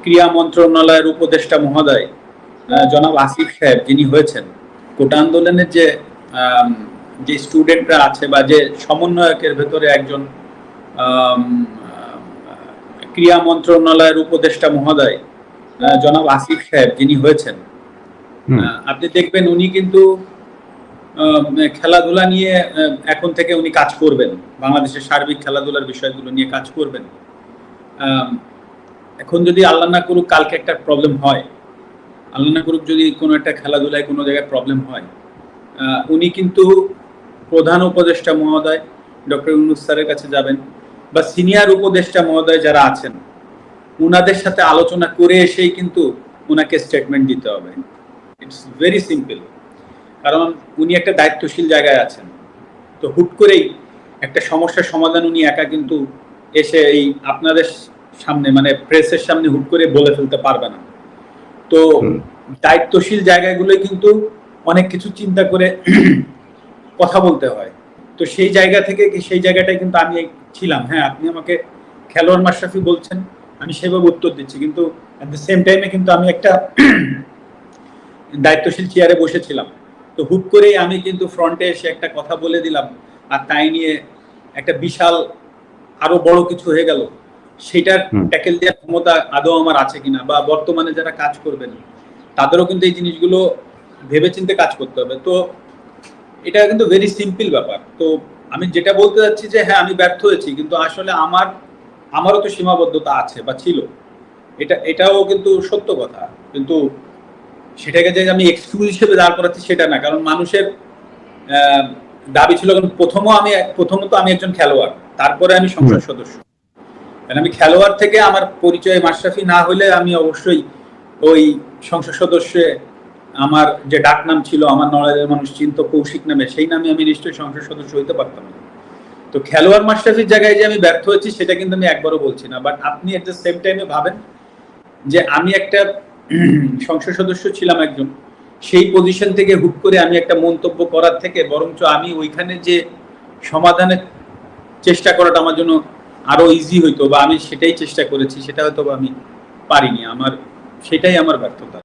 ক্রীড়া মন্ত্রণালয়ের উপদেষ্টা মহোদয় জনাব আসিফ সাহেব যিনি হয়েছেন, কোটা আন্দোলনের যে স্টুডেন্টরা আছে বা যে সমন্বয়কের ভেতরে একজন ক্রীড়া মন্ত্রণালয়ের উপদেষ্টা মহোদয় জনাব আসিফ সাহেব যিনি হয়েছেন, আপনি দেখবেন উনি কিন্তু খেলাধুলা নিয়ে এখন থেকে উনি কাজ করবেন, বাংলাদেশের সার্বিক খেলাধুলার বিষয়গুলো নিয়ে কাজ করবেন। এখন যদি আল্লাহ না করুক কালকে একটা প্রবলেম হয়, আল্লাহ না করুক যদি কোনো একটা খেলাধুলায় কোনো জায়গায় প্রবলেম হয়, উনি কিন্তু প্রধান উপদেষ্টা মহোদয় ডক্টর ইউনূস স্যারের কাছে যাবেন বা সিনিয়র উপদেষ্টা মহোদয় যারা আছেন উনাদের সাথে আলোচনা করে এসেই কিন্তু উনাকে স্টেটমেন্ট দিতে হবে। ইটস ভেরি সিম্পল, কারণ উনি একটা দায়িত্বশীল জায়গায় আছেন। তো হুট করেই একটা সমস্যার সমাধান উনি একা কিন্তু এসে এই আপনাদের সামনে মানে প্রেসের সামনে হুট করে বলে ফেলতে পারবে না। তো দায়িত্বশীল জায়গাগুলোই কিন্তু অনেক কিছু চিন্তা করে কথা বলতে হয়। তো সেই জায়গা থেকে সেই জায়গাটাই কিন্তু আমি ছিলাম। হ্যাঁ, আপনি আমাকে খেলোয়াড় মাশরাফি বলছেন, আমি সেভাবে উত্তর দিচ্ছি, কিন্তু অ্যাট দ্য সেম টাইমে কিন্তু আমি একটা দায়িত্বশীল চেয়ারে বসেছিলাম। তো হুট করেই আমি কিন্তু ফ্রন্টে এসে একটা কথা বলে দিলাম, আর তাই নিয়ে একটা বিশাল আরো বড় কিছু হয়ে গেল। সেটার ট্যাকেল দেওয়ার ক্ষমতা আদৌ আমার আছে কিনা, বা বর্তমানে যারা কাজ করবেন তাদেরও কিন্তু এই জিনিসগুলো ভেবেচিন্তে কাজ করতে হবে। তো এটা কিন্তু ভেরি সিম্পল ব্যাপার। তো আমি যেটা বলতে চাচ্ছি যে হ্যাঁ, আমি ব্যর্থ হয়েছি, কিন্তু আসলে আমারও তো সীমাবদ্ধতা আছে বা ছিল, এটাও কিন্তু সত্য কথা। কিন্তু সেটাকে যে আমি এক্সকিউজ হিসেবে দাঁড় করাচ্ছি সেটা না, কারণ মানুষের দাবি ছিল, প্রথমত আমি একজন খেলোয়াড়, তারপরে আমি সংসদ সদস্য। আমি খেলোয়াড় থেকে আমার পরিচয় মাশরাফি না হলে আমি অবশ্যই ওই সংসদ সদস্যে আমার যে ডাক নাম ছিল, আমার নলেজের মানুষ চিন্ত কৌশিক নামে, সেই নামে আমি নিশ্চয়ই সংসদ সদস্য হইতে পারতাম না। তো খেলোয়াড় মাশরাফির জায়গায় যে আমি ব্যর্থ হয়েছি সেটা কিন্তু আমি একবারও বলছি না। বাট আপনি এট দ্য সেম টাইমে ভাবেন যে আমি একটা সংসদ সদস্য ছিলাম একজন, সেই পজিশন থেকে হুট করে আমি একটা মন্তব্য করার থেকে বরঞ্চ আমি ওইখানে যে সমাধানের চেষ্টা করাটা আমার জন্য আরো ইজি হইতো, বা আমি সেটাই চেষ্টা করেছি, সেটা হয়তো আমি পারিনি। সেটাই আমার ব্যর্থতা।